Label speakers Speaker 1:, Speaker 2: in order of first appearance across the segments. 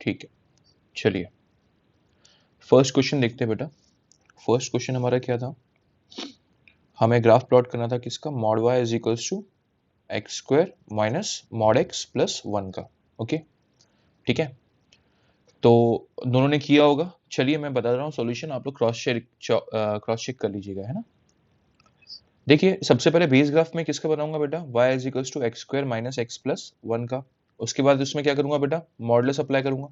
Speaker 1: ठीक है, चलिए फर्स्ट क्वेश्चन देखते हैं बेटा। फर्स्ट क्वेश्चन हमारा क्या था, हमें ग्राफ प्लॉट करना था किसका, mod y is equals to x square minus mod x plus 1 का। ओके, ठीक है, तो दोनों ने किया होगा। चलिए मैं बता रहा हूँ सॉल्यूशन, आप लोग क्रॉस चेक कर लीजिएगा, है ना। देखिए सबसे पहले बेस ग्राफ में किसका बनाऊंगा बेटा, y is equals to x square minus x plus 1 का। उसके बाद उसमें क्या करूंगा बेटा, मॉडुलस अप्लाई करूंगा।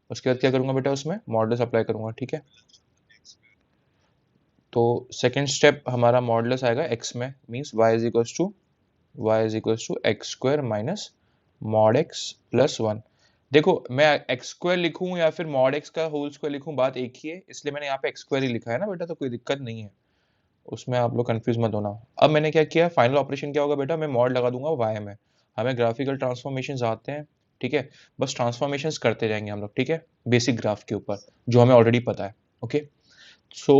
Speaker 1: उसके बाद क्या करूंगा बेटा, उसमें मॉडुलस अप्लाई करूंगा, ठीक है। तो सेकेंड स्टेप हमारा मॉडुलस आएगा x में, means y is equals to x square minus mod x plus 1। देखो मैं एक्स स्क्वायर लिखूं या फिर मॉड एक्स का होल स्क्वायर लिखूं, बात एक ही है, इसलिए मैंने यहाँ पे एक्स स्क्वायर ही लिखा है ना बेटा, तो कोई दिक्कत नहीं है उसमें, आप लोग कंफ्यूज मत होना। अब मैंने क्या किया, फाइनल ऑपरेशन क्या होगा बेटा, मैं मॉड लगा दूंगा y में। हमें ग्राफिकल ट्रांसफॉर्मेशंस आते हैं, ठीक है, बस ट्रांसफॉर्मेशंस करते जाएंगे हम लोग, ठीक है, बेसिक ग्राफ के ऊपर जो हमें ऑलरेडी पता है। Okay, so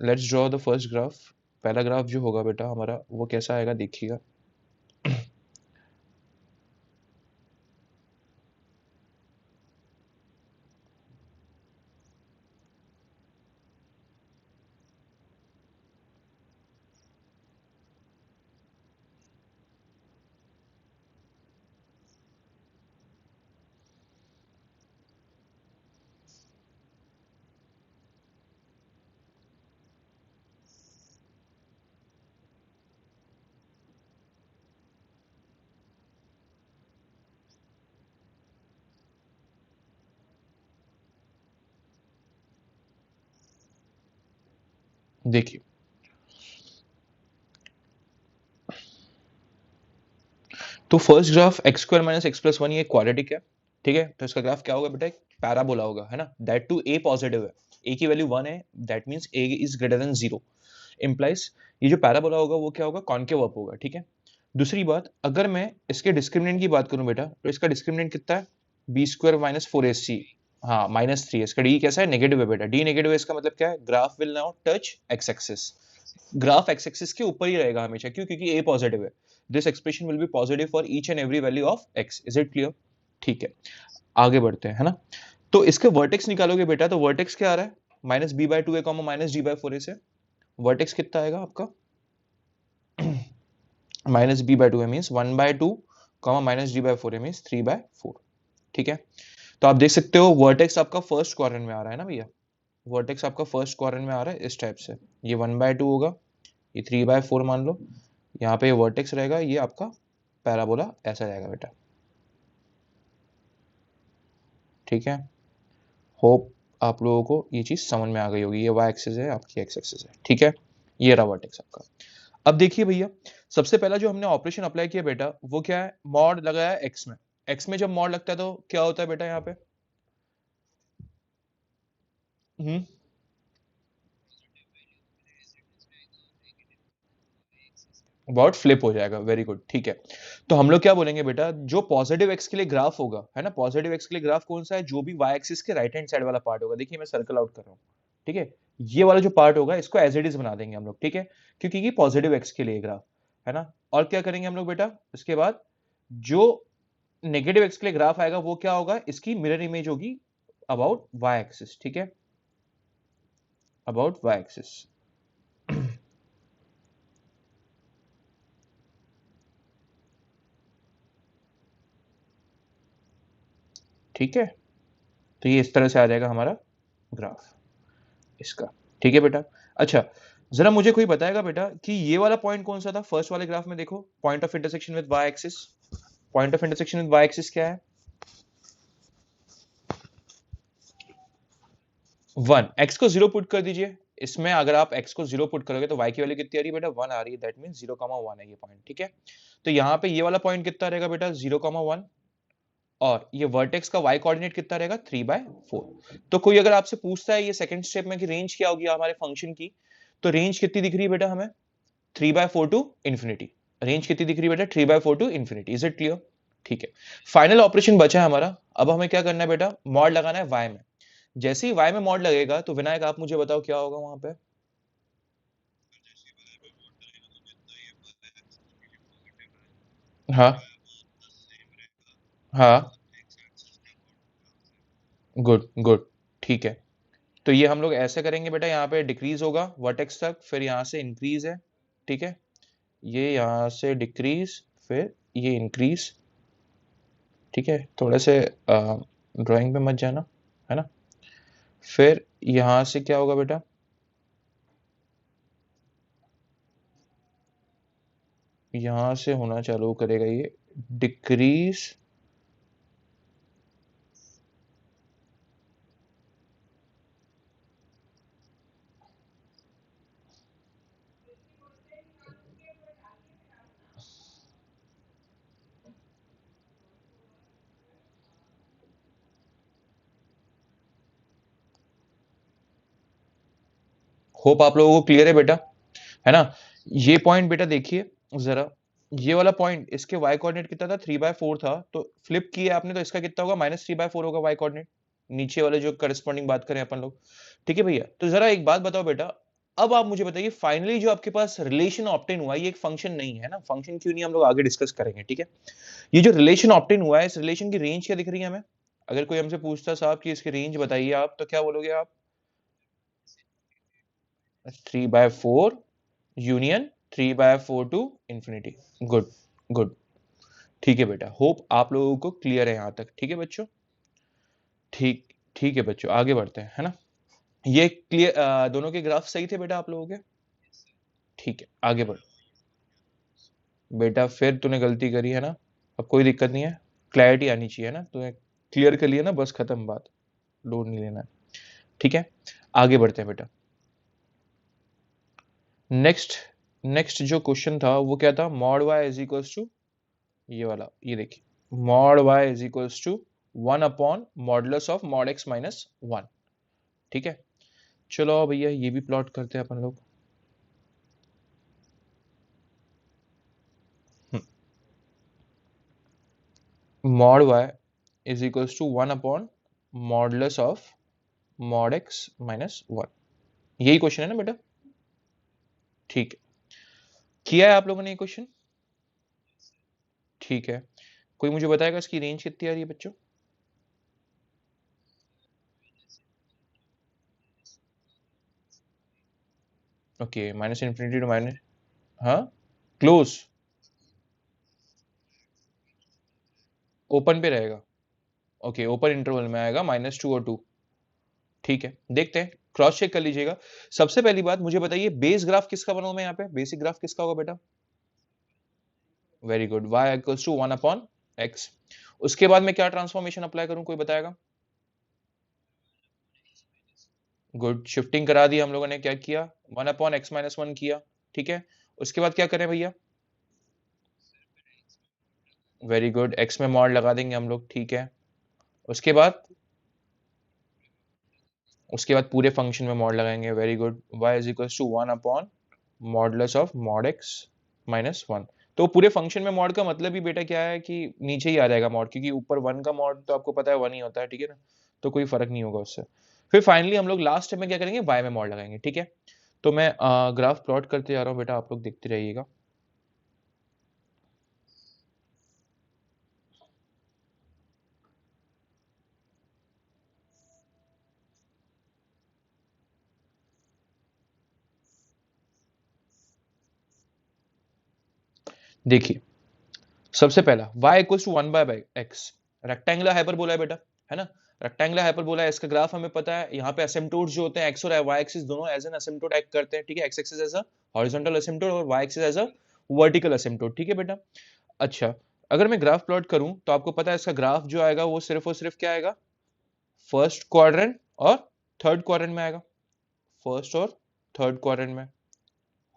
Speaker 1: let's draw the first graph. पहला ग्राफ जो होगा बेटा हमारा वो कैसा आएगा देखिएगा। देखिए तो first graph x square minus x plus 1 ये क्वाड्रेटिक है, ठीक है। तो इसका ग्राफ क्या होगा बेटा, एक पैराबोला होगा, है ना, दैट टू ए पॉजिटिव है, ए की वैल्यू 1 है, that means A is greater than 0, implies ये जो पैराबोला होगा वो क्या होगा, कॉन्केव अप होगा, ठीक है। दूसरी बात, अगर मैं इसके डिस्क्रिमिनेंट की बात करूं बेटा, तो इसका डिस्क्रिमिनेंट कितना है, बी स्क्वायर माइनस 4ac, हाँ -3 है। इसका डी कैसा है, नेगेटिव है बेटा, डी नेगेटिव है, इसका मतलब क्या है, graph will now touch x axis, graph x axis के ऊपर ही रहेगा हमेशा, क्यों, क्योंकि ए पॉजिटिव है। This expression will be positive for each and every value of x, is it clear. ठीक है, आगे बढ़ते हैं, है ना। तो इसके वर्टेक्स निकालोगे बेटा, तो वर्टेक्स क्या आ रहा है, minus b by 2 a comma minus d by 4 a से वर्टेक्स कितना आएगा आपका, minus b by 2 a means 1 by 2 comma minus d by 4 a means 3 by 4, ठीक है। तो आप देख सकते हो वर्टेक्स आपका फर्स्ट क्वाड्रेंट में आ रहा है ना भैया, वर्टेक्स आपका फर्स्ट क्वाड्रेंट में आ रहा है इस टाइप से, ये 1 बाय 2 होगा, ये 3 बाय 4 मान लो, यहाँ पे वर्टेक्स रहेगा, ये आपका पैराबोला ऐसा रहेगा बेटा, ठीक है। होप आप लोगों को ये चीज समझ में आ गई होगी, ये वाई एक्सिस है, आपकी एक्स एक्सिस है, ठीक है। ये रहा वर्टेक्स आपका। अब देखिए भैया, सबसे पहला जो हमने ऑपरेशन अप्लाई किया बेटा वो क्या है, मॉड लगाया एक्स में। एक्स में जब मॉड लगता है तो क्या होता है बेटा यहाँ पे, अबाउट फ्लिप हो जाएगा, वेरी गुड, ठीक है। तो हम लोग क्या बोलेंगे बेटा, जो पॉजिटिव एक्स के लिए ग्राफ होगा, है ना, पॉजिटिव एक्स के लिए ग्राफ कौन सा है, जो भी वाई एक्सिस के राइट हैंड साइड वाला पार्ट होगा, देखिए मैं सर्कल आउट कर रहा हूँ, ठीक है। ये वाला जो पार्ट होगा इसको एज इट इज बना देंगे हम लोग, ठीक है, क्योंकि ये पॉजिटिव एक्स के लिए ग्राफ है ना। और क्या करेंगे हम लोग बेटा, इसके बाद जो नेगेटिव एक्स के लिए ग्राफ आएगा वो क्या होगा, इसकी मिरर इमेज होगी अबाउट वाई एक्सिस, ठीक है, अबाउट वाई एक्सिस। ठीक है, तो ये इस तरह से आ जाएगा हमारा ग्राफ इसका, ठीक है बेटा। अच्छा, जरा मुझे कोई बताएगा बेटा कि ये वाला पॉइंट कौन सा था फर्स्ट वाले ग्राफ में, देखो point of intersection with y axis, point of intersection with y axis क्या है, 1, एक्स को 0 पुट कर दीजिए इसमें, अगर आप एक्स को 0 पुट करोगे तो वाई की वैल्यू कितनी आ रही है बेटा, 1 आ रही है, दैट मींस 0,1 है ये पॉइंट, ठीक है। तो यहाँ पे ये वाला पॉइंट कितना रहेगा बेटा, 0,1, और ये वर्टेक्स का y कोऑर्डिनेट कितना रहेगा, 3/4। तो कोई अगर आपसे पूछता है ये सेकंड स्टेप में कि रेंज क्या होगी हमारे फंक्शन की, तो रेंज कितनी दिख रही है बेटा हमें, 3/4 टू इंफिनिटी, रेंज कितनी दिख रही है बेटा, 3/4 to infinity, is it clear. ठीक है, फाइनल ऑपरेशन बचा है हमारा, अब हमें क्या करना है बेटा, मॉड लगाना है y में। जैसे ही y में मॉड लगेगा तो विनायक आप मुझे बताओ क्या होगा वहां पे, हाँ हाँ गुड गुड, ठीक है। तो ये हम लोग ऐसे करेंगे बेटा, यहाँ पे डिक्रीज होगा वर्टेक्स तक, फिर यहाँ से इंक्रीज है, ठीक है, ये यहाँ से डिक्रीज, फिर ये इंक्रीज, ठीक है, थोड़े से ड्राइंग पे मत जाना, है ना। फिर यहाँ से क्या होगा बेटा, यहाँ से होना चालू करेगा ये डिक्रीज, होप आप लोगों को क्लियर है बेटा, है ना। ये पॉइंट बेटा देखिए जरा, ये वाला पॉइंट, इसके y कोऑर्डिनेट कितना था, 3/4 था, तो फ्लिप किया आपने तो इसका कितना होगा, -3/4 होगा y कोऑर्डिनेट, नीचे वाले जो करस्पॉन्डिंग बात करें अपन लोग, ठीक है भैया। तो जरा एक बात बताओ बेटा, अब आप मुझे बताइए फाइनली जो आपके पास रिलेशन ऑब्टेन हुआ, ये एक फंक्शन नहीं है ना, फंक्शन क्यों नहीं, हम लोग आगे डिस्कस करेंगे, ठीक है। ये जो रिलेशन ऑब्टेन हुआ है, इस रिलेशन की रेंज क्या दिख रही है हमें, अगर कोई हमसे पूछता साहब कि इसकी रेंज बताइए आप, तो क्या बोलोगे आप, 3/4 union 3/4 to infinity. Good good, ठीक है बेटा, होप आप लोगों को क्लियर है यहां तक, ठीक है बच्चों, ठीक, ठीक है बच्चों, आगे बढ़ते हैं, है ना। ये क्लियर, दोनों के ग्राफ सही थे बेटा आप लोगों के, ठीक है, आगे बढ़ बेटा, फिर तूने गलती करी है ना, अब कोई दिक्कत नहीं है, क्लैरिटी आनी चाहिए ना, तूने क्लियर कर लिया ना, बस खत्म बात, लोड नहीं लेना है, ठीक है, आगे बढ़ते हैं बेटा। नेक्स्ट, नेक्स्ट जो क्वेश्चन था वो क्या था, mod y is equals to, ये वाला, ये देखिए, mod y is equals to 1 upon modulus of mod x minus 1, ठीक है। चलो भैया ये भी प्लॉट करते हैं अपन लोग, mod y is equals to 1 upon modulus of mod x minus 1, यही क्वेश्चन है ना बेटा, ठीक है, किया है आप लोगों ने ये क्वेश्चन, ठीक है। कोई मुझे बताएगा इसकी रेंज कितनी आ रही है बच्चों, okay, minus infinity to minus, हाँ, क्लोज, ओपन पे रहेगा, ओके, ओपन इंटरवल में आएगा -2 और 2, ठीक है, देखते हैं, क्रॉस चेक कर लीजिएगा। सबसे पहली बात मुझे बताइए, बेस ग्राफ किसका बनाऊं मैं यहाँ पे, बेसिक ग्राफ किसका होगा बेटा, very good, y equals to 1/x, उसके बाद मैं क्या ट्रांसफॉर्मेशन अप्लाई करूं, कोई बताएगा, गुड, शिफ्टिंग करा दी हम लोगों ने, क्या किया, 1/x-1 किया, ठीक है, उसके बाद क्या करें भैया, वेरी गुड, x में मॉड लगा देंगे हम लोग, ठीक है, उसके बाद, उसके बाद पूरे फंक्शन में मॉड लगाएंगे, very good, y is equals to 1 upon modulus of mod x minus 1, तो पूरे फंक्शन में मॉड का मतलब ही बेटा क्या है कि नीचे ही आ जाएगा मॉड, क्योंकि ऊपर 1 का मॉड तो आपको पता है 1 ही होता है, ठीक है ना, तो कोई फर्क नहीं होगा उससे। फिर फाइनली हम लोग लास्ट स्टेप में क्या करेंगे, y में मॉड लगाएंगे, ठीक है। तो मैं ग्राफ प्लॉट करते जा रहा हूँ बेटा, आप लोग देखते रहिएगा, देखिए, सबसे पहला y equals to 1/x, rectangular hyperbola है बेटा, है ना, रेक्टेंगुलर हाइपरबोला है, इसका ग्राफ हमें पता है, यहाँ पे एसिम्पटोट्स जो होते हैं x और y एक्सिस दोनों एज एन एसिम्पटोट एक्ट करते हैं, ठीक है, x axis as a horizontal asymptote और y axis as a vertical asymptote, ठीक है बेटा। अच्छा, अगर मैं ग्राफ प्लॉट करूं तो आपको पता है इसका ग्राफ जो आएगा वो सिर्फ और सिर्फ क्या आएगा, फर्स्ट क्वाड्रेंट और थर्ड क्वाड्रेंट में आएगा, फर्स्ट और थर्ड क्वाड्रेंट में,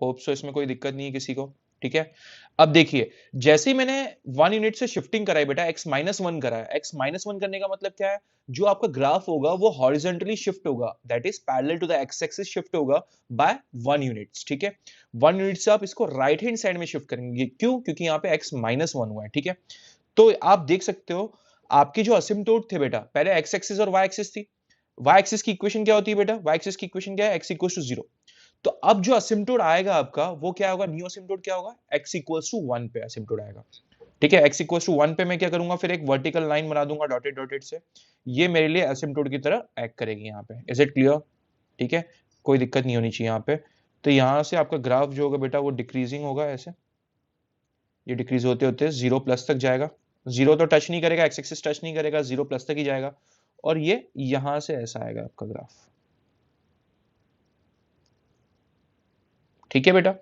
Speaker 1: होप सो इसमें कोई दिक्कत नहीं है किसी को, ठीक है। अब देखिए, जैसे ही मैंने 1 यूनिट से शिफ्टिंग कराई बेटा, x-1 करा है, x-1 करने का मतलब क्या है, जो आपका ग्राफ होगा वो हॉरिजॉन्टली शिफ्ट होगा, that is parallel to the x axis shift होगा बाय 1 यूनिट्स, ठीक है। 1 यूनिट से आप इसको राइट हैंड साइड में शिफ्ट करेंगे, क्यों, क्योंकि यहाँ पे x-1 हुआ है, ठीक है। तो आप देख सकते हो, आपके जो असिम्पटोट थे बेटा, पहले एक्स एक्सिस और वाई एक्सिस थी, वाई एक्सिस की इक्वेशन क्या होती है बेटा, वाई एक्सिस की इक्वेशन क्या है, एक्स इक्वल्स टू 0, तो अब जो असिम्पटोट आएगा आपका वो क्या होगा, न्यू असिम्पटोट क्या होगा, x इक्वल्स टू 1 पे असिम्पटोट आएगा, ठीक है। x इक्वल टू 1 पे मैं क्या करूंगा, फिर एक वर्टिकल लाइन बना दूंगा डॉटेड डॉटेड से, ये मेरे लिए एसिम्प्टोट की तरह एक्ट करेगी यहाँ पे। Is it clear? ठीक है, कोई दिक्कत नहीं होनी चाहिए यहाँ पे। तो यहाँ से आपका ग्राफ जो होगा बेटा वो डिक्रीजिंग होगा ऐसे, ये डिक्रीज होते होते 0 प्लस तक जाएगा। 0 तो टच नहीं करेगा, एक्स एक्सिस टच नहीं करेगा, 0 प्लस तक ही जाएगा, और ये यहां से ऐसा आएगा आपका ग्राफ। ठीक है बेटा,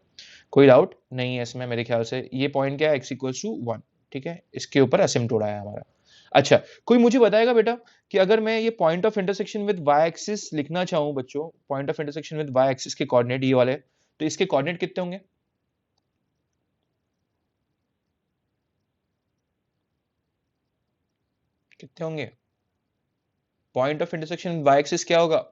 Speaker 1: कोई डाउट नहीं है इसमें मेरे ख्याल से। ये पॉइंट क्या है, x इक्वल टू 1। ठीक है, इसके ऊपर असिम्प्टोट आया हमारा। अच्छा, कोई मुझे बताएगा बेटा कि अगर मैं ये point of intersection with y axis लिखना चाहूं बच्चों, point of intersection with y axis के कोऑर्डिनेट ये वाले, तो इसके कोऑर्डिनेट कितने होंगे? कितने होंगे? Point of intersection with y axis क्या होगा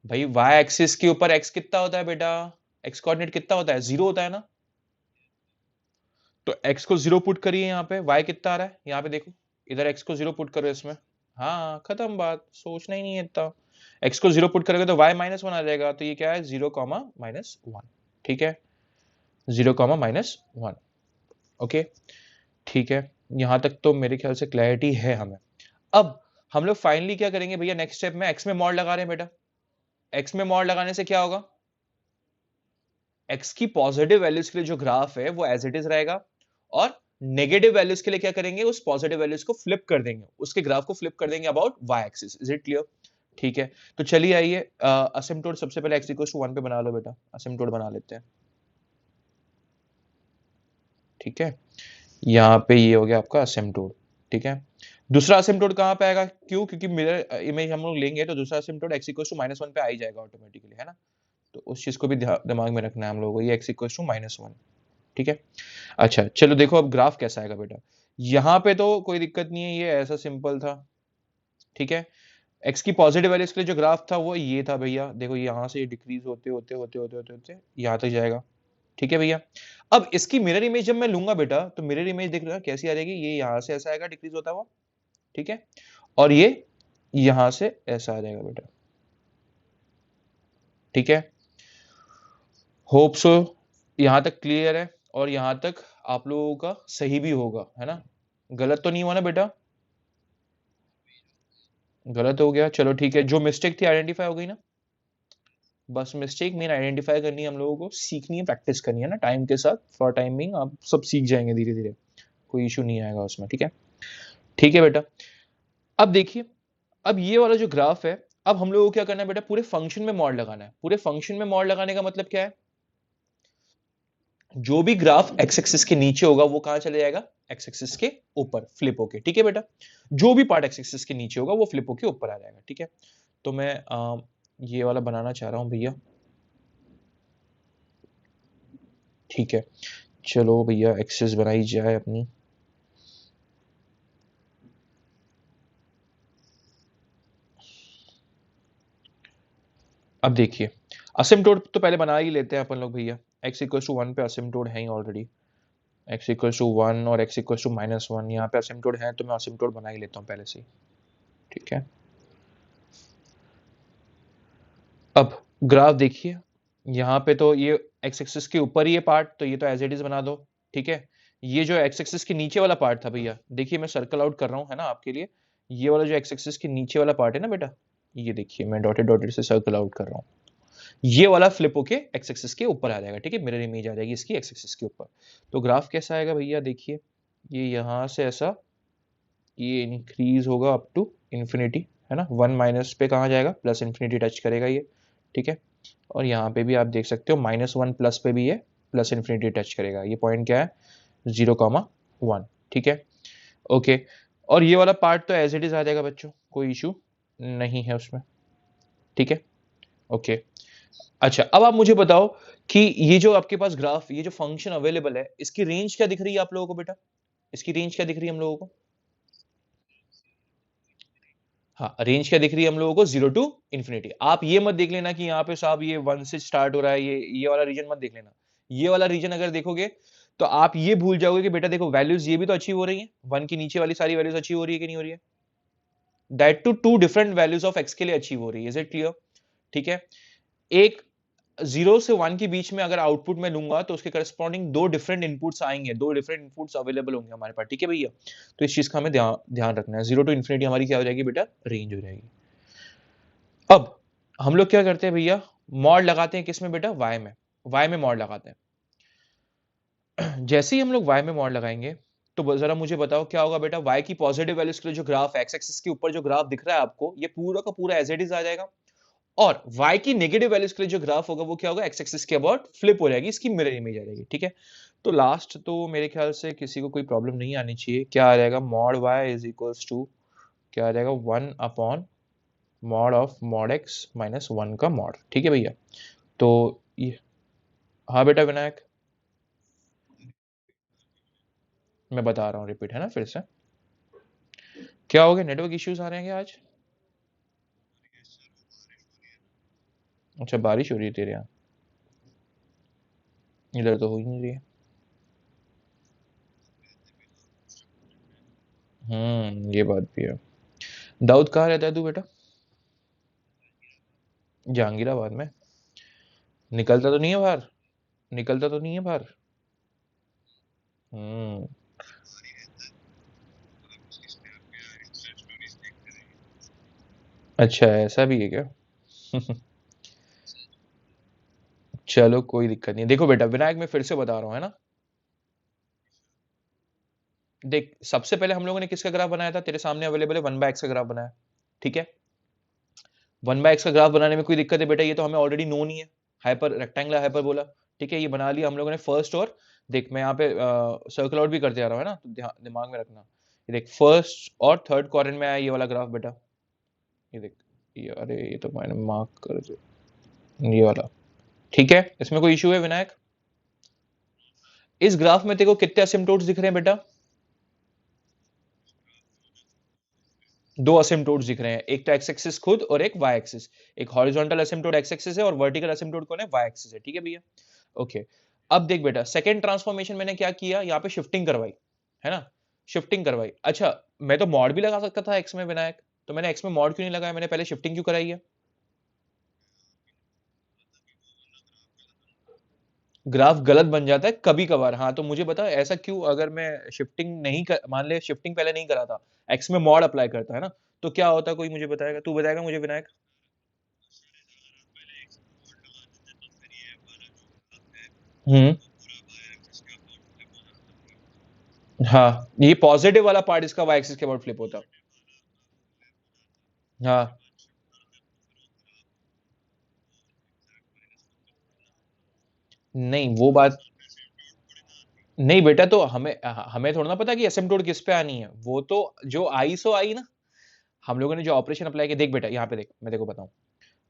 Speaker 1: भाई? y एक्सिस के ऊपर x कितना होता है बेटा? x कोऑर्डिनेट कितना होता है? 0 होता है ना। तो x को 0 पुट करिए यहाँ पे, y कितना आ रहा है यहाँ पे देखो, इधर x को 0 पुट करो इसमें। हाँ खत्म बात, सोचना ही नहीं है इतना। x को 0 पुट करोगे तो y -1 आ जाएगा, तो ये क्या है 0, -1। ठीक है, 0, -1। ओके, ठीक है, यहां तक तो मेरे ख्याल से क्लैरिटी है हमें। अब हम लोग फाइनली क्या करेंगे भैया, नेक्स्ट स्टेप में x में मॉड लगा रहे हैं बेटा। x में मॉड लगाने से क्या होगा, x की पॉजिटिव वैल्यूज के लिए जो ग्राफ है वो एज इट इज रहेगा, और नेगेटिव वैल्यूज के लिए क्या करेंगे, उस पॉजिटिव वैल्यूज को फ्लिप कर देंगे, उसके ग्राफ को फ्लिप कर देंगे about y axis. Is it clear? ठीक है, तो चलिए आइए असिम्प्टोट सबसे पहले x इक्वल टू 1 पे बना लो बेटा, असिम्प्टोट बना लेते हैं। ठीक है, यहाँ पे ये हो गया आपका असिम्प्टोट। ठीक है, दूसरा असिम्प्टोट कहाँ पे आएगा, क्यों? क्योंकि मिरर इमेज हम लोग लेंगे तो दूसरा असिम्प्टोट x इक्वल टू -1 पे आ ही जाएगा ऑटोमेटिकली, है ना। तो उस चीज को भी दिमाग में रखना है हम लोगों को, ये x इक्वल टू -1। ठीक है, अच्छा चलो देखो अब ग्राफ कैसा आएगा बेटा। यहाँ पे तो कोई दिक्कत नहीं है, ये ऐसा सिंपल था। ठीक है, x की पॉजिटिव वैल्यूज के लिए जो ग्राफ था वो ये था भैया, देखो यहाँ से डिक्रीज होते होते होते होते होते होते यहाँ तक जाएगा। ठीक है भैया, अब इसकी मिरर इमेज जब मैं लूंगा बेटा, तो मिरर इमेज देख रहा कैसी आ जाएगी, ये यहाँ से ऐसा आएगा डिक्रीज होता हुआ। ठीक है, और ये यहां से ऐसा आ जाएगा बेटा। ठीक है, होप सो यहां तक क्लियर है, और यहां तक आप लोगों का सही भी होगा, है ना। गलत तो नहीं हुआ ना बेटा? गलत हो गया, चलो ठीक है, जो मिस्टेक थी आइडेंटिफाई हो गई ना। बस मिस्टेक मेन आइडेंटिफाई करनी है हम लोगों को, सीखनी है, प्रैक्टिस करनी है ना, टाइम के साथ फॉर टाइमिंग आप सब सीख जाएंगे धीरे धीरे, कोई इशू नहीं आएगा उसमें। ठीक है, ठीक है बेटा। अब देखिए, अब ये वाला जो ग्राफ है, अब हम लोगों को क्या करना है बेटा, पूरे फंक्शन में मॉड लगाना है। पूरे फंक्शन में मॉड लगाने का मतलब क्या है, जो भी ग्राफ एक्स एक्सिस के नीचे होगा वो कहां चले जाएगा, एक्स एक्सिस के ऊपर फ्लिप होके। ठीक है बेटा, जो भी पार्ट एक्स एक्सिस के नीचे होगा वो फ्लिप होके ऊपर आ जाएगा। ठीक है, तो मैं ये वाला बनाना चाह रहा हूं भैया। ठीक है, चलो भैया एक्सिस बनाई जाए अपनी। अब देखिए, असिम्प्टोट तो पहले बना ही लेते हैं अपन लोग भैया। x इक्वल टू 1 पे असिम्प्टोट है ही ऑलरेडी, x इक्वल टू 1 और x इक्वल टू -1 यहाँ पे असिम्प्टोट है, तो मैं असिम्प्टोट बना ही लेता हूँ पहले से ही। ठीक है, अब ग्राफ देखिए, यहाँ पे तो ये x एक्सिस के ऊपर ही ये पार्ट, तो ये तो एज इट इज बना दो। ठीक है, ये जो x एक्सिस के नीचे वाला पार्ट था भैया, देखिए मैं सर्कल आउट कर रहा हूँ है ना आपके लिए, ये वाला जो x एक्सिस के नीचे वाला पार्ट है ना बेटा, ये देखिए मैं डॉटेड डॉटेड से सर्कल आउट कर रहा हूँ, ये वाला फ्लिप होके x एक्सिस के ऊपर आ जाएगा। ठीक है, मिरर इमेज आ जाएगी इसकी x एक्सिस के ऊपर। तो ग्राफ कैसा आएगा भैया, देखिए ये यहाँ से ऐसा, ये इंक्रीज होगा अप टू इन्फिनिटी, है ना। 1 माइनस पे कहाँ जाएगा, प्लस इन्फिनिटी टच करेगा ये। ठीक है, और यहाँ पे भी आप देख सकते हो -1 प्लस पे भी ये प्लस इन्फिनिटी टच करेगा। ये पॉइंट क्या है, 0, 1। ठीक है, ओके, और ये वाला पार्ट तो एज इट इज आ जाएगा बच्चों, कोई इशू नहीं है उसमें। ठीक है, ओके, अच्छा अब आप मुझे बताओ कि ये जो आपके पास ग्राफ, ये जो फंक्शन अवेलेबल है, इसकी रेंज क्या दिख रही है आप लोगों को बेटा, इसकी रेंज क्या दिख रही है हम लोगों को? हाँ, रेंज क्या दिख रही है हम लोगों को, 0 टू इन्फिनिटी। आप ये मत देख लेना कि यहाँ पे साहब ये 1 से स्टार्ट हो रहा है, ये वाला रीजन मत देख लेना। ये वाला रीजन अगर देखोगे तो आप ये भूल जाओगे कि बेटा देखो वैल्यूज ये भी तो अचीव हो रही है, 1 के नीचे वाली सारी वैल्यूज अचीव हो रही है कि नहीं हो रही है, that to 2 different values of x के लिए अचीव हो रही है। Is it clear? ठीक है, एक 0 से 1 के बीच में अगर आउटपुट में लूंगा तो उसके करस्पॉन्डिंग दो डिफरेंट इनपुट्स आएंगे, दो डिफरेंट इनपुट्स अवेलेबल होंगे हमारे पास, ठीक है भैया। तो इस चीज का हमें ध्यान रखना है। 0 टू इन्फिनिटी हमारी क्या हो जाएगी बेटा, रेंज हो जाएगी। अब हम लोग क्या करते हैं भैया, मॉड लगाते हैं किसमें बेटा, y में, y में मॉड लगाते हैं। जैसे ही हम लोग y में मॉड लगाएंगे तो जरा मुझे बताओ क्या होगा बेटा, y की पॉजिटिव वैल्यूज के लिए जो ग्राफ x एक्सिस के ऊपर जो ग्राफ दिख रहा है आपको, ये पूरा का पूरा एज इट इज आ जाएगा, और y की नेगेटिव वैल्यूज के लिए जो ग्राफ होगा वो क्या होगा, x एक्सिस के अबाउट फ्लिप हो जाएगी, इसकी मिरर इमेज आ जाएगी, ठीक है। तो लास्ट तो मेरे ख्याल से किसी को कोई प्रॉब्लम नहीं आनी चाहिए। क्या आ जाएगा, mod y is equals to क्या आ जाएगा, 1 upon mod of mod x minus 1 का मॉड, ठीक है भैया। तो ये, हाँ बेटा विनायक, मैं बता रहा हूँ, रिपीट है ना फिर से। क्या हो गया, नेटवर्क इश्यूज आ रहे हैं क्या आज? अच्छा बारिश हो रही है तेरे यहाँ, इधर तो हो ही नहीं रही है। ये बात भी है। दाऊद कहाँ रहता है तू बेटा? जहांगीराबाद में। निकलता तो नहीं है बाहर, निकलता तो नहीं है बाहर? हम्म। अच्छा ऐसा भी है क्या? चलो कोई दिक्कत नहीं। देखो बेटा विनायक, मैं फिर से बता रहा हूँ, है ना, देख सबसे पहले हम लोगों ने किसका ग्राफ बनाया था, तेरे सामने अवेलेबल है 1/x का ग्राफ बनाया, ठीक है। 1/x का ग्राफ बनाने में कोई दिक्कत है बेटा, ये तो हमें ऑलरेडी नोन ही है, हाइपर रेक्टेंगुलर हाइपरबोला, ठीक है, ये बना लिया हम लोगों ने फर्स्ट। और देख मैं यहाँ पे सर्कल आउट भी करते आ रहा हूँ, है ना, तो दिमाग में रखना। ये देख फर्स्ट और थर्ड क्वाड्रेंट में आया ये वाला ग्राफ बेटा, ये देख, ये अरे ये तो मैंने मार्क कर दिया, ये वाला, ठीक है। इसमें कोई इशू है विनायक? इस ग्राफ में तेरे को कितने असिम्प्टोट्स दिख रहे हैं बेटा? दो असिम्प्टोट्स दिख रहे हैं, एक तो एक्स एक्सिस खुद और एक वाई एक्सिस। एक हॉरिजॉन्टल असिम्प्टोट एक्स एक्सिस है और वर्टिकल असिम्प्टोट कौन है, वाई एक्सिस है, ठीक है भैया। ओके, अब देख बेटा सेकंड ट्रांसफॉर्मेशन मैंने क्या किया, यहाँ पे शिफ्टिंग करवाई, है ना, शिफ्टिंग करवाई। अच्छा मैं तो मॉड भी लगा सकता था एक्स में विनायक, तो मैंने एक्स में मॉड क्यों नहीं लगाया, मैंने पहले शिफ्टिंग क्यों कराई है? ग्राफ गलत बन जाता है कभी कभार, हाँ, तो मुझे बता ऐसा क्यों, अगर मैं शिफ्टिंग नहीं कर, मान ले शिफ्टिंग पहले नहीं करा था, एक्स में मॉड अप्लाई करता है ना, तो क्या होता है, कोई मुझे बताएगा, तू बताएगा मुझे विनायक? हम्म। हाँ, ये पॉजिटिव वाला पार्ट इसका वाई एक्सिस के अबाउट फ्लिप होता। हाँ नहीं वो बात नहीं बेटा, तो हमें हमें थोड़ा ना पता कि एसिम्प्टोट किस पे आनी है, वो तो जो आई सो आई ना। हम लोगों ने जो ऑपरेशन अप्लाई किया, देख बेटा यहाँ पे देख, मैं देखो बताऊं,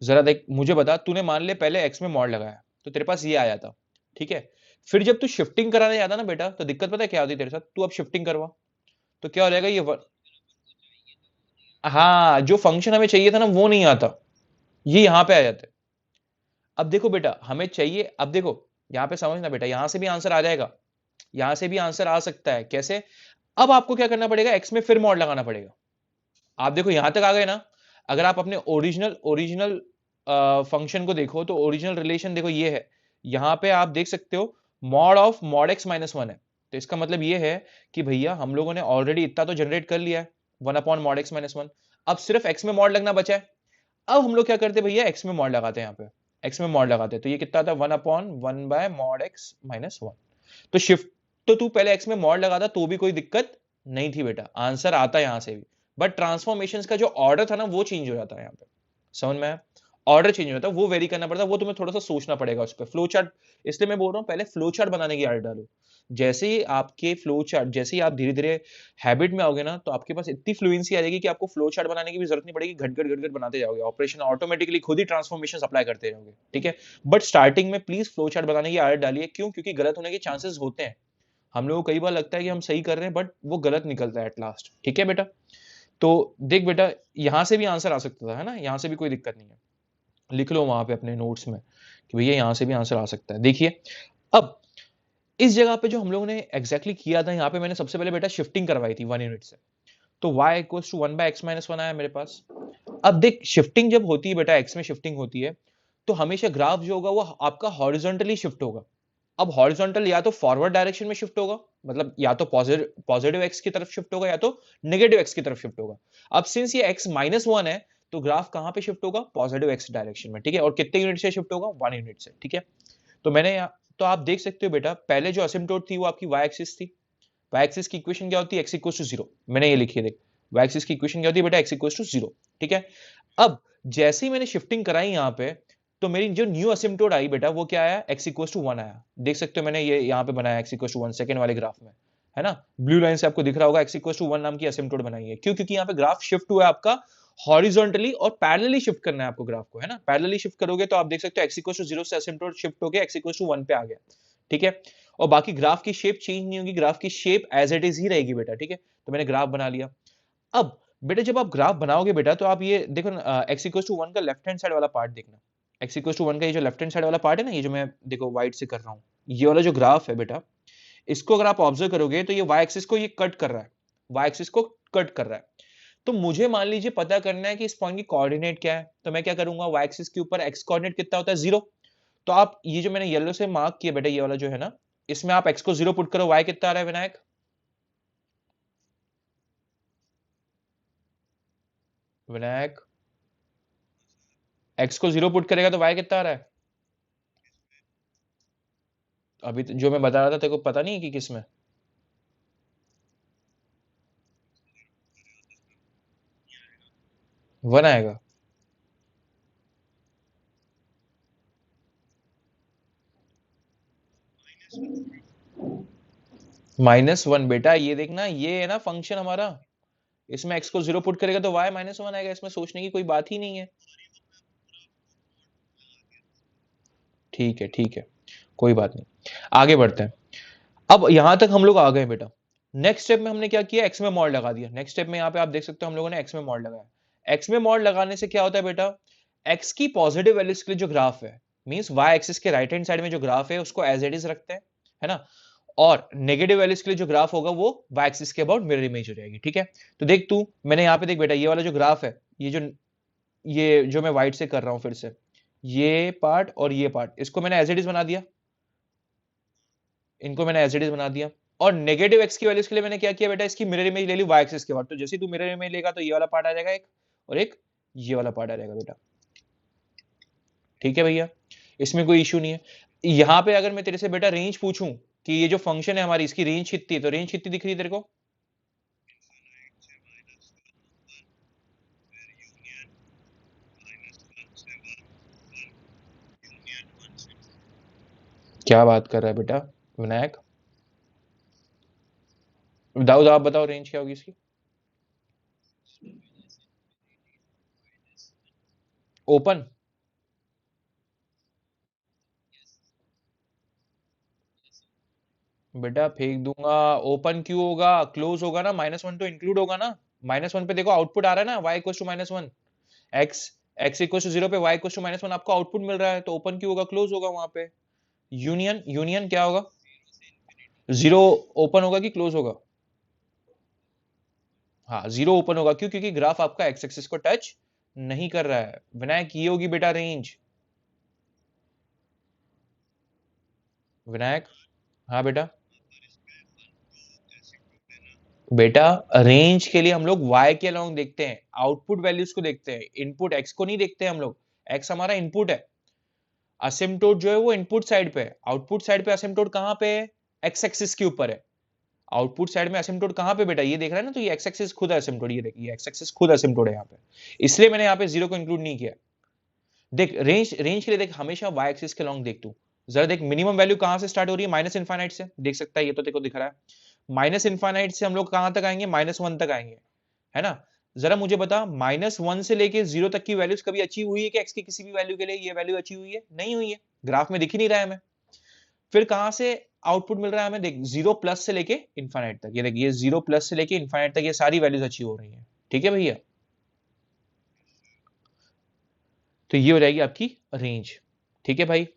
Speaker 1: जरा देख मुझे बता, तूने मान ले पहले एक्स में मॉड लगाया तो तेरे पास ये आया था, ठीक है। फिर जब तू शिफ्टिंग कराने जाता ना बेटा, तो दिक्कत पता है क्या होती तेरे साथ, तू अब शिफ्टिंग करवा, तो क्या हो जाएगा ये हाँ जो फंक्शन हमें चाहिए था ना वो नहीं आता, ये यहाँ पे आ जाता है। अब देखो बेटा हमें चाहिए, अब देखो यहाँ पे समझना बेटा, यहां से भी आंसर आ जाएगा, यहां से भी आंसर आ सकता है, कैसे? अब आपको क्या करना पड़ेगा, एक्स में फिर मॉड लगाना पड़ेगा। आप देखो यहां तक आ गए ना, अगर आप अपने ओरिजिनल ओरिजिनल फंक्शन को देखो तो ओरिजिनल रिलेशन देखो ये है, यहां पे आप देख सकते हो mod of mod x minus one है, तो इसका मतलब ये है कि भैया हम लोगों ने ऑलरेडी इतना तो जनरेट कर लिया है, 1/(x-1)। अब सिर्फ एक्स में मॉड लगना बचा है। अब हम लोग क्या करते हैं भैया, एक्स में मॉड लगाते हैं, यहाँ पे एक्स में मॉड लगाते हैं, तो ये कितना था, 1/(1)/(x-1)। तो शिफ्ट, तो तू पहले एक्स में मॉड लगाता तो भी कोई दिक्कत नहीं थी बेटा, आंसर आता यहाँ से भी, बट ट्रांसफॉर्मेशन का जो ऑर्डर था ना वो चेंज हो जाता है यहाँ पे, समझ में? ऑर्डर चेंज होता है, वो वेरी करना पड़ता है, वो तुम्हें थोड़ा सा सोचना पड़ेगा उस पर, फ्लो चार्ट। इसलिए मैं बोल रहा हूँ पहले फ्लो चार्ट बनाने की आदत डालो। जैसे ही आपके फ्लो चार्ट, जैसे ही आप धीरे धीरे हैबिट में आओगे ना, तो आपके पास इतनी फ्लुएंसी आ जाएगी कि आपको फ्लो चार्ट बनाने की भी जरूरत नहीं पड़ेगी, घट घट घट घट बनाते जाओगे, ऑपरेशन ऑटोमेटिकली खुद ही ट्रांसफॉर्मेशन अप्लाई करते जाओगे, ठीक है। बट स्टार्टिंग में प्लीज फ्लो चार्ट बनाने की आदत डालिए, क्यों? क्योंकि गलत होने के चांसेस होते हैं, हम लोगों को कई बार लगता है कि हम सही कर रहे हैं बट वो गलत निकलता है एट लास्ट, ठीक है बेटा। तो देख बेटा यहां से भी आंसर आ सकता था, है ना, यहां से भी कोई दिक्कत नहीं है, लिख लो वहां पे अपने नोट्स में कि भैया यहां से भी आंसर आ सकता है। देखिए अब इस जगह पे जो हम लोगों ने एग्जैक्टली किया था, यहाँ पे मैंने सबसे पहले बेटा शिफ्टिंग करवाई थी 1 यूनिट से, तो y = 1/(x-1) आया मेरे पास। अब देख शिफ्टिंग जब होती है बेटा, x में शिफ्टिंग होती है, तो हमेशा ग्राफ जो होगा वो आपका हॉरिजॉन्टली शिफ्ट होगा। अब हॉरिजॉन्टल या तो फॉरवर्ड डायरेक्शन में शिफ्ट होगा, मतलब या तो पॉजिटिव एक्स की तरफ शिफ्ट होगा या तो नेगेटिव एक्स की तरफ शिफ्ट होगा। अब सिंस ये एक्स -1 है तो ग्राफ कहां पे शिफ्ट होगा? पॉजिटिव एक्स डायरेक्शन में, ठीक है। और कितने यूनिट से शिफ्ट होगा? 1 यूनिट से, ठीक है। तो तो आप देख सकते हो बेटा, पहले जो असिम्प्टोट थी वो आपकी वाई एक्सिस थी। वाई एक्सिस की इक्वेशन क्या होती है? X equals to 0। मैंने ये लिखी है, देख। वाई एक्सिस की इक्वेशन क्या होती है बेटा? एक्स इक्वल्स टू 0, ठीक है। अब जैसे ही मैंने शिफ्टिंग कराई यहां पे, तो मेरी जो न्यू असिम्प्टोट आई बेटा वो क्या आया? x इक्वल्स टू 1 आया। देख सकते हो मैंने ये यहाँ पे बनाया x इक्वल्स टू 1 सेकंड वाले ग्राफ में, है ना। ब्लू लाइन से आपको दिख रहा होगा x इक्वल्स टू 1 नाम की असिम्प्टोट बनाई है। क्यों? क्योंकि यहाँ पे ग्राफ शिफ्ट हुआ है आपका हॉरिजॉन्टली, और पैरेलली शिफ्ट करना है आपको ग्राफ को, है ना। पैरेलली शिफ्ट करोगे तो आप देख सकते हो x इक्वल्स टू 0 से असिम्प्टोट शिफ्ट होके x इक्वल्स टू 1 पे आ गया, ठीक है। और बाकी ग्राफ की शेप चेंज नहीं होगी, ग्राफ की शेप एज इट इज ही रहेगी बेटा, ठीक है। तो मैंने ग्राफ बना लिया। अब बेटा जब आप ग्राफ बनाओगे बेटा, तो आप ये देखो ना, x इक्वल्स टू 1 का लेफ्ट हैंड साइड वाला पार्ट देखना। x इक्वल्स टू 1 का ये जो लेफ्ट हैंड साइड वाला पार्ट है ना, ये जो मैं देखो वाइट से कर रहा हूँ, ये वाला जो ग्राफ है बेटा, इसको अगर आप ऑब्जर्व करोगे तो ये y एक्सिस को ये कट कर रहा है, y एक्सिस को कट कर रहा है। तो मुझे मान लीजिए पता करना है कि इस पॉइंट की कोऑर्डिनेट क्या है, तो मैं क्या करूंगा? y एक्सिस के ऊपर x कोऑर्डिनेट कितना होता है? 0। तो आप ये जो मैंने येलो से मार्क किया बेटा, ये वाला जो है ना, इसमें आप x को 0 पुट करो, y कितना आ रहा है विनायक? विनायक x को 0 पुट करेगा तो y कितना आ रहा है? अभी जो मैं बता रहा था तेरे को पता नहीं है कि किसमें? वन आएगा। -1 बेटा, ये देखना, ये है ना फंक्शन हमारा, इसमें x को 0 पुट करेगा तो y -1 आएगा। इसमें सोचने की कोई बात ही नहीं है। ठीक है, ठीक है, कोई बात नहीं। आगे बढ़ते हैं। अब यहां तक हम लोग आ गए बेटा। नेक्स्ट स्टेप में हमने क्या किया? x में मॉड लगा दिया। नेक्स्ट स्टेप में यहाँ पे आप देख सकते हो हम लोगों ने x में मॉड लगाया। x में मॉड लगाने से क्या होता है बेटा? x की पॉजिटिव वैल्यूज के लिए जो ग्राफ है, मींस y एक्सिस के राइट हैंड साइड में जो ग्राफ है उसको एज इट इज रखते हैं, है ना। और नेगेटिव वैल्यूज के लिए जो ग्राफ होगा वो y एक्सिस के अबाउट मिरर इमेज हो जाएगी, ठीक है। तो देख तू, मैंने यहाँ पे देख बेटा, ये वाला जो ग्राफ है, ये जो मैं व्हाइट से कर रहा हूं फिर से, ये पार्ट और ये पार्ट, इसको मैंने एज इट इज बना दिया, इनको मैंने एज इट इज बना दिया। और नेगेटिव एक्स की वैल्यूज के लिए मैंने क्या किया बेटा? इसकी मिरर इमेज ले ली y एक्सिस के बाद। तो जैसे तू मिरर इमेज लेगा तो ये वाला पार्ट आ जाएगा एक, और एक ये वाला पार्ट आ जाएगा बेटा, ठीक है भैया। इसमें कोई इशू नहीं है। यहां पे अगर मैं तेरे से बेटा रेंज पूछूं कि ये जो फंक्शन है हमारी, इसकी रेंज कितनी है, तो रेंज कितनी दिख रही है तेरे को? क्या बात कर रहा है बेटा विनायक? दाऊद आप बताओ रेंज क्या होगी इसकी? ओपन? बेटा फेंक दूंगा। ओपन क्यों होगा? क्लोज होगा ना, -1 तो इंक्लूड होगा ना। -1 पे देखो आउटपुट आ रहा है ना, y equal to -1, x x equal to 0 पे y इक्वल टू -1 आपको आउटपुट मिल रहा है, तो ओपन क्यों होगा? क्लोज होगा वहां पे। यूनियन यूनियन क्या होगा? 0 ओपन होगा कि क्लोज होगा? हाँ, 0 ओपन होगा। क्यों? क्योंकि ग्राफ आपका x एक्सिस को टच नहीं कर रहा है। विनायक ये होगी बेटा रेंज। विनायक, हाँ बेटा। बेटा रेंज के लिए हम लोग y के अलोंग देखते हैं, आउटपुट वैल्यूज को देखते हैं, इनपुट x को नहीं देखते हम लोग। x हमारा इनपुट है, असिम्प्टोट जो है वो इनपुट साइड पे है, आउटपुट साइड पे असिम्प्टोट कहां पे है? x एक्सिस के ऊपर है। आउटपुट साइड में असिम्प्टोट कहां पे बेटा? ये देख रहा है ना, तो ये x एक्सिस खुद असिम्प्टोट, ये देखिए x एक्सिस खुद असिम्प्टोट है यहाँ पे, इसलिए मैंने यहाँ पे 0 को इंक्लूड नहीं किया। देख रेंज रेंज के लिए देख, हमेशा y एक्सिस के लॉन्ग देख तू। जरा देख मिनिमम वैल्यू कहां से स्टार्ट हो रही है? माइनस इनफाइनाइट से, देख सकता है, ये तो तेरे को दिख रहा है। माइनस इनफाइनाइट से हम लोग कहां तक आएंगे? -1 तक आएंगे, है ना। जरा मुझे बता, -1 से लेके 0 तक की वैल्यूज कभी अचीव हुई है कि x की किसी भी वैल्यू के लिए ये वैल्यू अचीव हुई है? नहीं हुई है, ग्राफ में दिख ही नहीं रहा है हमें। फिर कहां से आउटपुट मिल रहा है हमें? देख 0 प्लस से लेके इनफाइनाइट तक, ये देख, ये 0 प्लस से लेके इनफाइनाइट तक ये सारी वैल्यूज अचीव हो रही है, ठीक है भैया। तो ये हो जाएगी आपकी रेंज, ठीक है भाई।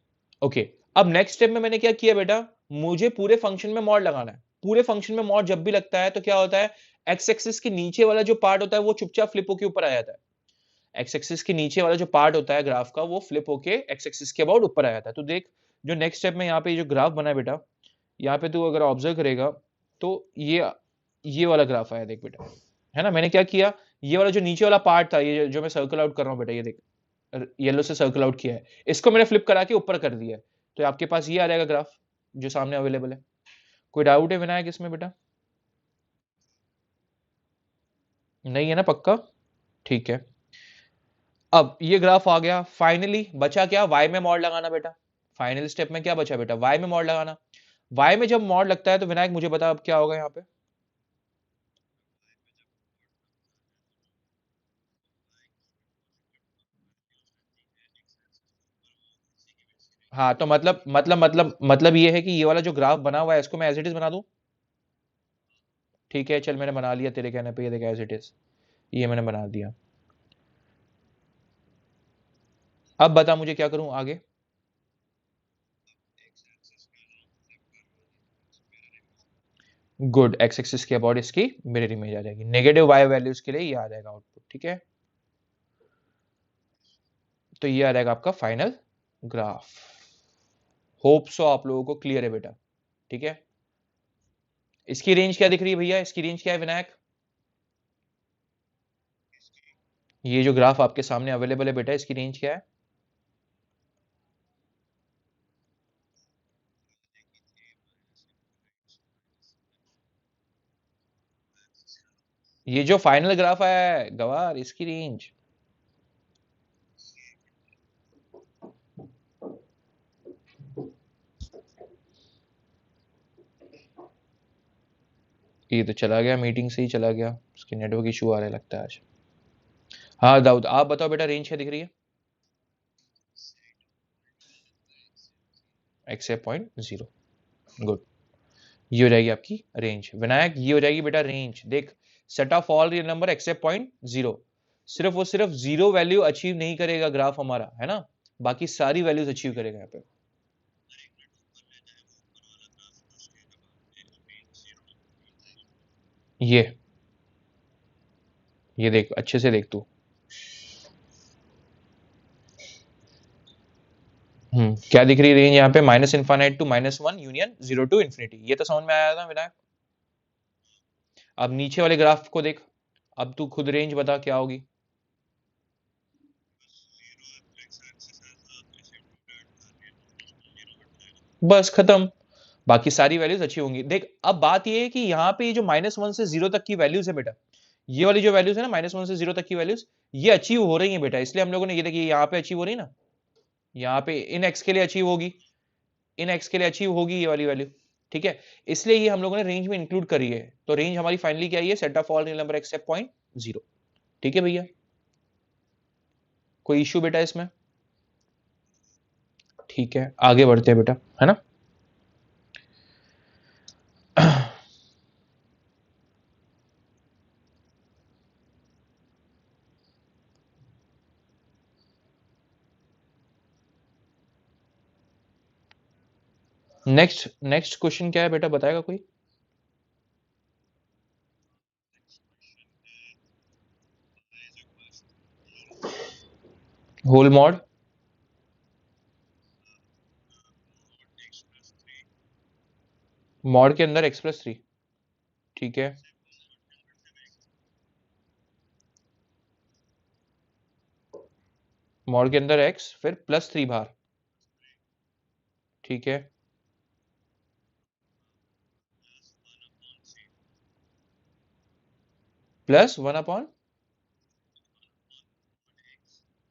Speaker 1: ओके, अब नेक्स्ट स्टेप में मैंने क्या किया बेटा? मुझे पूरे फंक्शन में मॉड लगाना है। पूरे फंक्शन में मॉड जब भी लगता है तो क्या होता है? एक्स एक्सिस के नीचे वाला जो पार्ट होता है वो चुपचाप फ्लिप होके ऊपर आ जाता है। एक्स एक्सिस के नीचे वाला जो पार्ट होता है ग्राफ का वो फ्लिप होके एक्स एक्सिस के अबाउट ऊपर आ जाता है। तो देख जो नेक्स्ट स्टेप में यहाँ पे जो ग्राफ बना है बेटा, यहाँ पे तू अगर ऑब्जर्व करेगा तो ये वाला ग्राफ आया देख बेटा, है ना। मैंने क्या किया, ये वाला जो नीचे वाला पार्ट था, ये जो मैं सर्कल आउट कर रहा हूँ बेटा, ये देख येलो से सर्कल आउट किया है, इसको मैंने फ्लिप करा के ऊपर कर दिया है। तो आपके पास ये आ जाएगा ग्राफ जो सामने अवेलेबल है। कोई डाउट है विनायक इसमें बेटा? नहीं है ना, पक्का? ठीक है। अब ये ग्राफ आ गया, फाइनली बचा क्या, वाई में मॉड लगाना बेटा। फाइनल स्टेप में क्या बचा बेटा, वाई में मॉड लगाना। वाई में जब मॉड लगता है तो विनायक मुझे बता अब क्या होगा यहाँ पे। हाँ तो मतलब ये है कि ये वाला जो ग्राफ बना हुआ है इसको मैं एज इट इज बना दूं। ठीक है चल, मैंने बना लिया तेरे कहने पे, ये देख एज इट इज, ये मैंने बना दिया। अब बता मुझे क्या करूं आगे। गुड, एक्स एक्सिस के अबाउट इसकी मिरर इमेज आ जाएगी। नेगेटिव वाई वैल्यूज के लिए ये आ जाएगा आउटपुट, ठीक है। तो ये आ जाएगा आपका फाइनल ग्राफ। होप सो आप लोगों को क्लियर है बेटा, ठीक है। इसकी रेंज क्या दिख रही है भैया, इसकी रेंज क्या है विनायक? ये जो ग्राफ आपके सामने अवेलेबल है बेटा, इसकी रेंज क्या है? ये जो फाइनल ग्राफ आया है गवार, इसकी रेंज ये तो चला गया, मीटिंग से ही चला गया, उसकी नेटवर्क इशू आ रहा है लगता है आज। हाँ दाऊद आप बताओ बेटा, रेंज क्या दिख रही है? x8.0। गुड, ये हो जाएगी आपकी रेंज विनायक, ये हो जाएगी बेटा रेंज। देख set of all real number x8.0, सिर्फ जीरो वैल्यू अचीव नहीं करेगा ग्राफ हमारा, है ना, बाकी सारी वैल्यूज अचीव करेगा यहाँ पे। ये देख अच्छे से देख तू। क्या दिख रही है रेंज यहाँ पे, -∞ to -1 यूनियन 0 to इंफिनिटी, ये तो समझ में आया था विनायक। अब नीचे वाले ग्राफ को देख, अब तू खुद रेंज बता क्या होगी। बस खत्म, बाकी सारी वैल्यूज अच्छी होंगी। देख अब बात ये है कि यहाँ पे जो -1 से 0 तक की वैल्यूज है बेटा, ये वाली जो वैल्यूज है ना -1 से 0 तक की वैल्यूज, ये अचीव हो रही है बेटा। इसलिए हम लोगों ने ये देखिए यहाँ पे अचीव हो रही है ना, यहाँ पे इन एक्स के लिए अचीव होगी, इन एक्स के लिए अचीव होगी ये वाली वैल्यू, ठीक है। इसलिए ये हम लोगों ने रेंज में इंक्लूड करी है। तो रेंज हमारी फाइनली क्या है, set of all real number except 0.0, ठीक है भैया। कोई इश्यू बेटा इसमें? ठीक है आगे बढ़ते हैं बेटा, है ना। नेक्स्ट क्वेश्चन क्या है बेटा, बताएगा कोई? होल मॉड, मॉड के अंदर x+3, ठीक है। मॉड के अंदर x फिर +3 बाहर, ठीक है। +1/,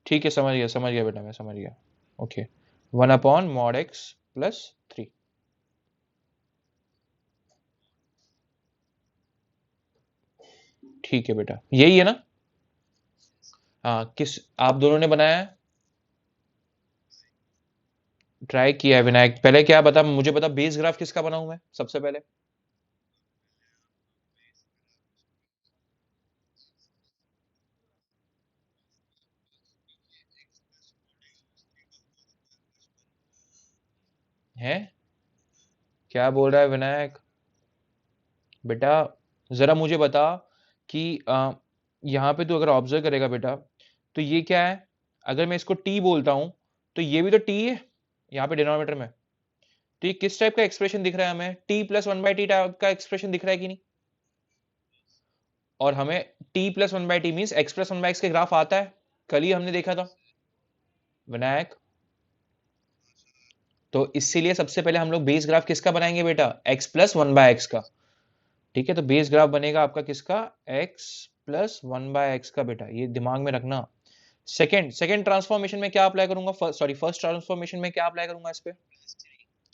Speaker 1: ठीक है समझ गया बेटा, मैं समझ गया। ओके, 1/mod x +3, ठीक है बेटा, यही है ना। हाँ किस आप दोनों ने बनाया है? ट्राई किया है विनायक। पहले क्या बता मुझे, बता बेस ग्राफ किसका बना हुआ है सबसे पहले? है, क्या बोल रहा है विनायक? बेटा जरा मुझे बता कि यहाँ पे तू अगर ऑब्जर्व करेगा बेटा, तो ये क्या है, अगर मैं इसको t बोलता हूं तो ये भी तो t है यहाँ पे डिनोमिनेटर में। तो ये किस टाइप का एक्सप्रेशन दिख रहा है हमें, t plus one by T type का एक्सप्रेशन दिख रहा है कि नहीं। और हमें t plus one by T mean x plus one by x के ग्राफ आता है, कल ही हमने देखा था विनायक। तो इसीलिए सबसे पहले हम लोग बेस ग्राफ किसका बनाएंगे बेटा, x plus one bye x का। ठीक है, तो बेस ग्राफ बनेगा आपका किसका, x plus one bye x का बेटा, ये दिमाग में रखना। सेकंड ट्रांसफॉर्मेशन में क्या अप्लाई करूंगा, फर्स्ट ट्रांसफॉर्मेशन में क्या अप्लाई करूंगा इस पे,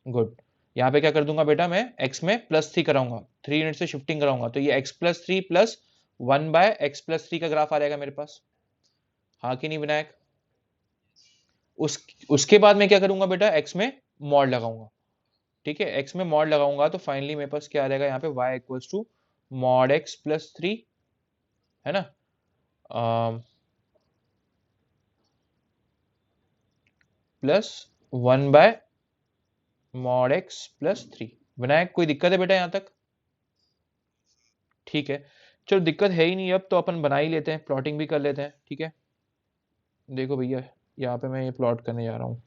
Speaker 1: गुड। यहाँ पे क्या कर दूंगा बेटा, मैं x में प्लस थ्री कराऊंगा, 3 यूनिट से शिफ्टिंग कराऊंगा, तो ये x plus three plus one bye x plus three का ग्राफ आ जाएगा मेरे पास, हाँ कि नहीं विनायक। उसके बाद मैं क्या करूंगा बेटा, x में मॉड लगाऊंगा। ठीक है, x में मॉड लगाऊंगा तो फाइनली मेरे पास क्या आ जाएगा यहाँ पे, y equals to mod x plus three, है ना, plus one by mod x plus three. Vinayak कोई दिक्कत है बेटा यहाँ तक, ठीक है। चलो दिक्कत है ही नहीं अब तो अपन बना ही लेते हैं, प्लॉटिंग भी कर लेते हैं, ठीक है। देखो भैया यहाँ पे मैं ये प्लॉट करने जा रहा हूँ।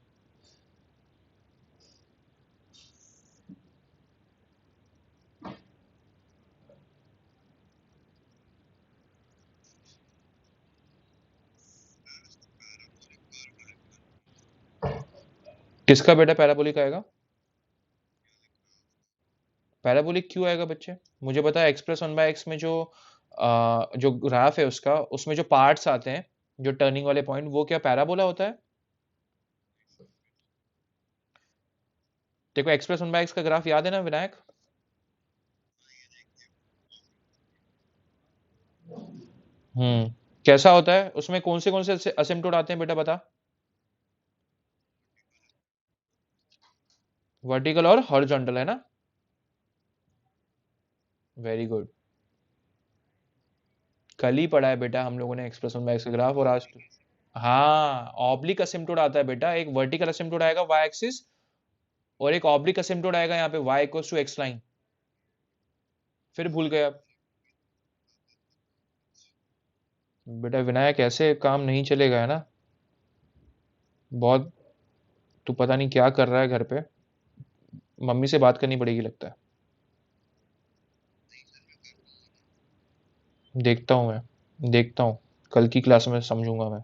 Speaker 1: किसका बेटा पैराबोलिक आएगा, पैराबोलिक क्यों आएगा बच्चे, मुझे पता है x plus one bye x में जो ग्राफ है उसका, उसमें जो पार्ट्स आते हैं, जो टर्निंग वाले पॉइंट, वो क्या पैराबोला होता है। देखो x plus one bye x का ग्राफ याद है ना विनायक। कैसा होता है, उसमें कौन से असिम्प्टोट आते हैं बेटा बता। वर्टिकल और हॉरिजॉन्टल, है ना, वेरी गुड। कल ही पढ़ा है बेटा हम लोगों ने x plus one bye x का ग्राफ, और आज तो हाँ ऑब्लिक असिम्प्टोट आता है बेटा, एक वर्टिकल असिम्प्टोट आएगा वाई एक्सिस, और एक ऑब्लिक असिम्प्टोट आएगा यहाँ पे Y equals to X line. फिर भूल गए आप बेटा, विनायक ऐसे काम नहीं चलेगा, है ना, बहुत, तू पता नहीं क्या कर रहा है घर पे, मम्मी से बात करनी पड़ेगी लगता है। देखता हूँ मैं, देखता हूँ, कल की क्लास में समझूंगा मैं।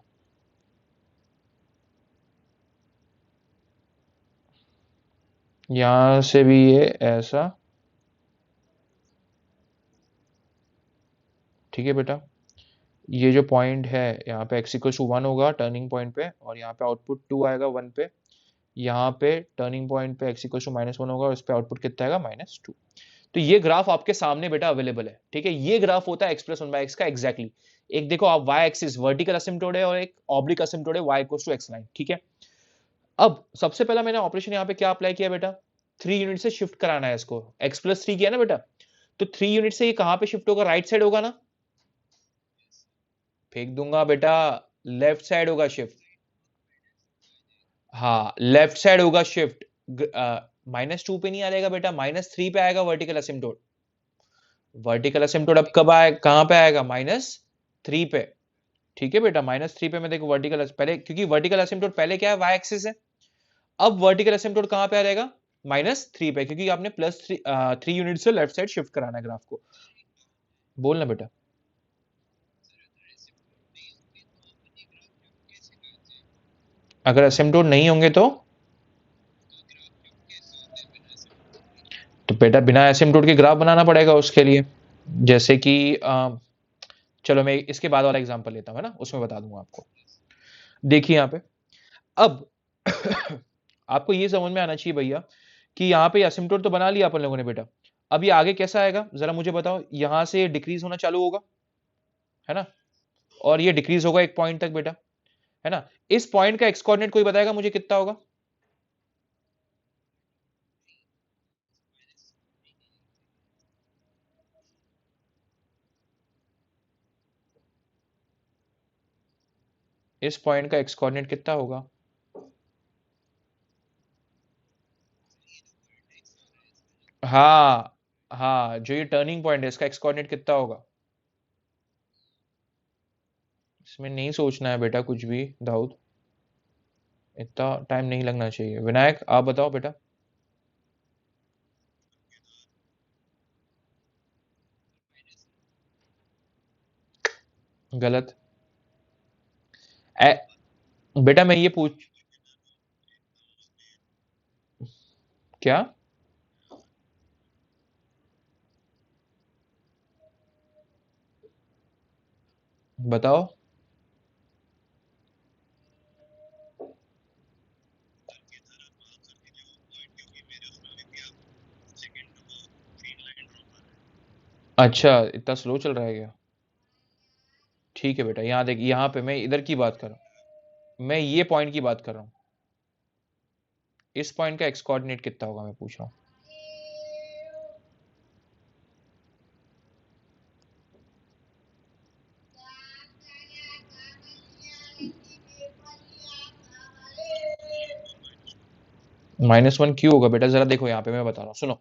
Speaker 1: यहां से भी ये ऐसा, ठीक है बेटा, ये जो पॉइंट है यहाँ पे एक्स इक्वल टू वन होगा टर्निंग पॉइंट पे, और यहाँ पे आउटपुट टू आएगा वन पे, यहाँ पे टर्निंग पॉइंट पे X equal to minus one होगा और इस पे आउटपुट कितना आएगा, माइनस टू। तो ये ग्राफ आपके सामने बेटा अवेलेबल है, ठीक है, ये ग्राफ होता है x plus one bye x का एग्जैक्टली। एक देखो आप वाई एक्सिस वर्टिकल असिम्प्टोट है और एक ऑब्लिक असिम्प्टोट है Y equal to X line, ठीक है। अब सबसे पहला मैंने ऑपरेशन यहाँ पे क्या अप्लाई किया बेटा, 3 यूनिट से शिफ्ट कराना है इसको, एक्स प्लस थ्री किया ना बेटा, तो 3 यूनिट से ये कहां पे शिफ्ट होगा, राइट साइड होगा ना, फेंक दूंगा बेटा, लेफ्ट साइड होगा शिफ्ट, हाँ लेफ्ट साइड होगा शिफ्ट, माइनस टू पे नहीं आ जाएगा बेटा, माइनस थ्री पे आएगा वर्टिकल असिम्प्टोट। वर्टिकल असिम्प्टोट अब कब आए, कहां पे आएगा, माइनस थ्री पे, ठीक है बेटा, माइनस थ्री पे मैं देखो वर्टिकल पहले, क्योंकि वर्टिकल असिम्प्टोट पहले क्या है, वाई एक्सिस है, अब वर्टिकल असिम्प्टोट कहां पे आ जाएगा, माइनस थ्री पे, क्योंकि आपने प्लस थ्री 3 यूनिट से लेफ्ट साइड शिफ्ट कराना है ग्राफ को। बोलना बेटा, अगर असिम्प्टोट नहीं होंगे तो बेटा बिना एसिम्प्टोट के ग्राफ बनाना पड़ेगा उसके लिए, जैसे कि चलो मैं इसके बाद वाला एग्जांपल लेता हूं, है ना, उसमें बता दूंगा आपको। देखिए यहाँ पे, अब आपको ये समझ में आना चाहिए भैया कि यहाँ पे एसिम्प्टोट तो बना लिया अपन लोगों ने बेटा, अब ये आगे कैसा आएगा जरा मुझे बताओ, यहां से डिक्रीज होना चालू होगा, है ना, और ये डिक्रीज होगा एक पॉइंट तक बेटा, है ना। इस पॉइंट का एक्स कोऑर्डिनेट कोई बताएगा मुझे कितना होगा, इस पॉइंट का एक्स कोऑर्डिनेट कितना होगा, हाँ हाँ, जो ये टर्निंग पॉइंट है इसका एक्स कोऑर्डिनेट कितना होगा, इसमें नहीं सोचना है बेटा कुछ भी दाऊद, इतना टाइम नहीं लगना चाहिए। विनायक आप बताओ बेटा। गलत। ए, बेटा मैं ये पूछ, क्या? बताओ। अच्छा इतना स्लो चल रहा है क्या? ठीक है बेटा, यहाँ देख, यहाँ पे मैं इधर की बात कर रहा हूँ, मैं ये पॉइंट की बात कर रहा हूँ। इस पॉइंट का एक्स कोऑर्डिनेट कितना होगा मैं पूछ रहा हूँ। -1 क्यों होगा बेटा, जरा देखो यहाँ पे मैं बता रहा हूँ, सुनो।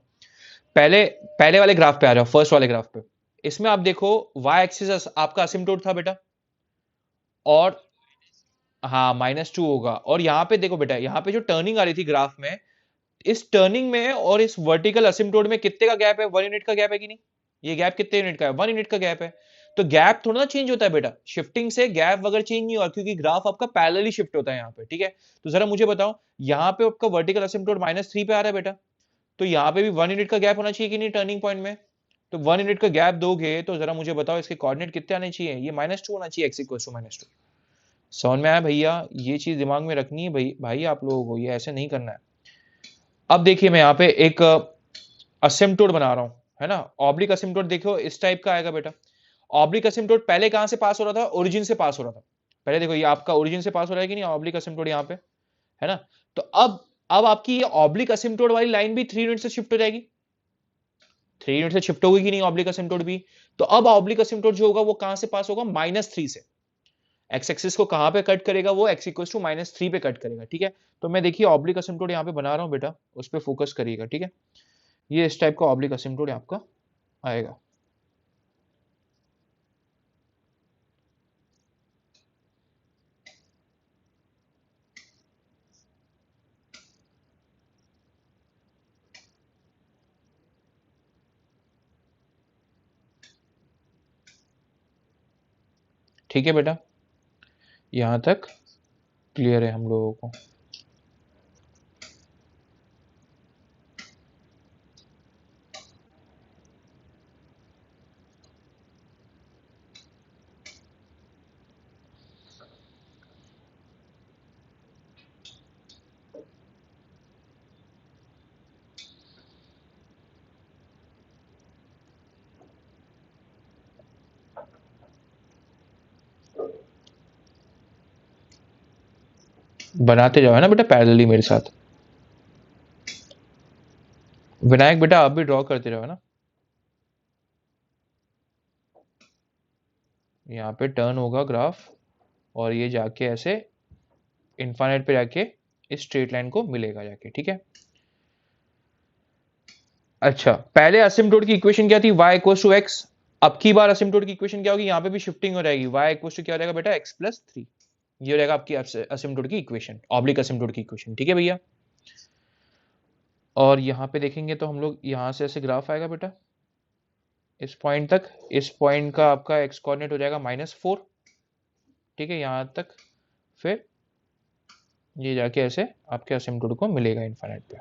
Speaker 1: पहले पहले वाले ग्राफ पे आ जाओ, फर्स्ट वाले ग्राफ पे। इसमें आप देखो, वाई एक्सिस आपका असिम्प्टोट था बेटा, और हाँ -2 होगा। और यहाँ पे देखो बेटा, यहाँ पे जो टर्निंग आ रही थी ग्राफ में, इस टर्निंग में और इस वर्टिकल असिम्प्टोट में कितने का गैप है? 1 यूनिट का गैप है कि नहीं? ये गैप कितने यूनिट का है? 1 यूनिट का गैप है। तो गैप थोड़ा ना चेंज होता है बेटा, शिफ्टिंग से गैप वगैरह चेंज नहीं हुआ, क्योंकि ग्राफ आपका पैरेलली शिफ्ट होता है यहाँ पे, ठीक है। तो जरा मुझे बताओ, यहाँ पे आपका वर्टिकल असिम्प्टोट -3 पे आ रहा है बेटा, तो यहाँ पे भी 1 यूनिट का गैप होना चाहिए कि नहीं टर्निंग पॉइंट में? तो 1 यूनिट का गैप दोगे तो जरा मुझे बताओ इसके कोऑर्डिनेट कितने आने चाहिए? ये -2 होना चाहिए, x इक्वल टू -2। समझ में आया भैया? ये चीज दिमाग में रखनी है भाई, भाई आप लोगों को ये ऐसे नहीं करना है। अब देखिए मैं यहाँ पे एक असिम्प्टोट बना रहा हूँ, है ना। ऑब्लिक असिम्प्टोट देखो इस टाइप का आएगा बेटा। ऑब्लिक असिम्प्टोट पहले कहां से पास हो रहा था? ओरिजिन से पास हो रहा था। पहले देखो ये आपका ओरिजिन से पास हो रहा है कि नहीं ऑब्लिक असिम्प्टोट यहाँ पे, है ना। तो अब आपकी ये ऑब्लिक असिम्प्टोट वाली लाइन भी 3 यूनिट से शिफ्ट हो जाएगी। 3 यूनिट से शिफ्ट होगी कि नहीं ऑब्लिक असिम्प्टोट भी? तो अब ऑब्लिक असिम्प्टोट जो होगा वो कहां से पास होगा? -3 से। एक्स एक्सिस को कहां पे कट करेगा? वो x इक्वल टू -3 पे कट करेगा, ठीक है। तो मैं देखिए ऑब्लिक असिम्प्टोट यहाँ पे बना रहा हूँ बेटा, उस पर फोकस करिएगा, ठीक है। ये इस टाइप का ऑब्लिक असिम्प्टोट आपका आएगा। ठीक है बेटा, यहां तक क्लियर है हम लोगों को? बनाते जाओ, है ना बेटा, पैरेलली मेरे साथ। विनायक बेटा आप भी ड्रॉ करते रहो, है ना। यहाँ पे टर्न होगा ग्राफ, और ये जाके ऐसे इनफाइनाइट पे जाके इस स्ट्रेट लाइन को मिलेगा जाके, ठीक है। अच्छा, पहले असिम्प्टोट की इक्वेशन क्या थी? y equal to X. अब की बार असिम्प्टोट की इक्वेशन क्या होगी? यहाँ पे भी शिफ्टिंग हो जाएगी, y इक्वल टू क्या हो जाएगा बेटा? x+3। ये हो जाएगा आपकी असिम्प्टोट की इक्वेशन, ऑब्लिक असिम्प्टोट की इक्वेशन, ठीक है भैया। और यहाँ पे देखेंगे तो हम लोग यहाँ से ऐसे ग्राफ आएगा बेटा इस पॉइंट तक। इस पॉइंट का आपका एक्स कोऑर्डिनेट हो जाएगा -4, ठीक है, यहाँ तक। फिर ये जाके ऐसे आपके असिम्प्टोट को मिलेगा इनफाइनाइट पे।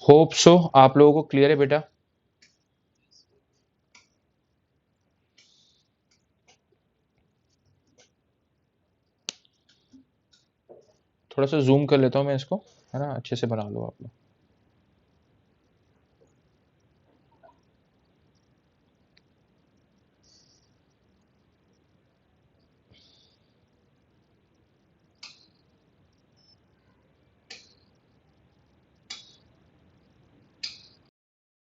Speaker 1: होप सो आप लोगों को क्लियर है बेटा। थोड़ा सा जूम कर लेता हूँ मैं इसको, है ना, अच्छे से बना लो आप लोग।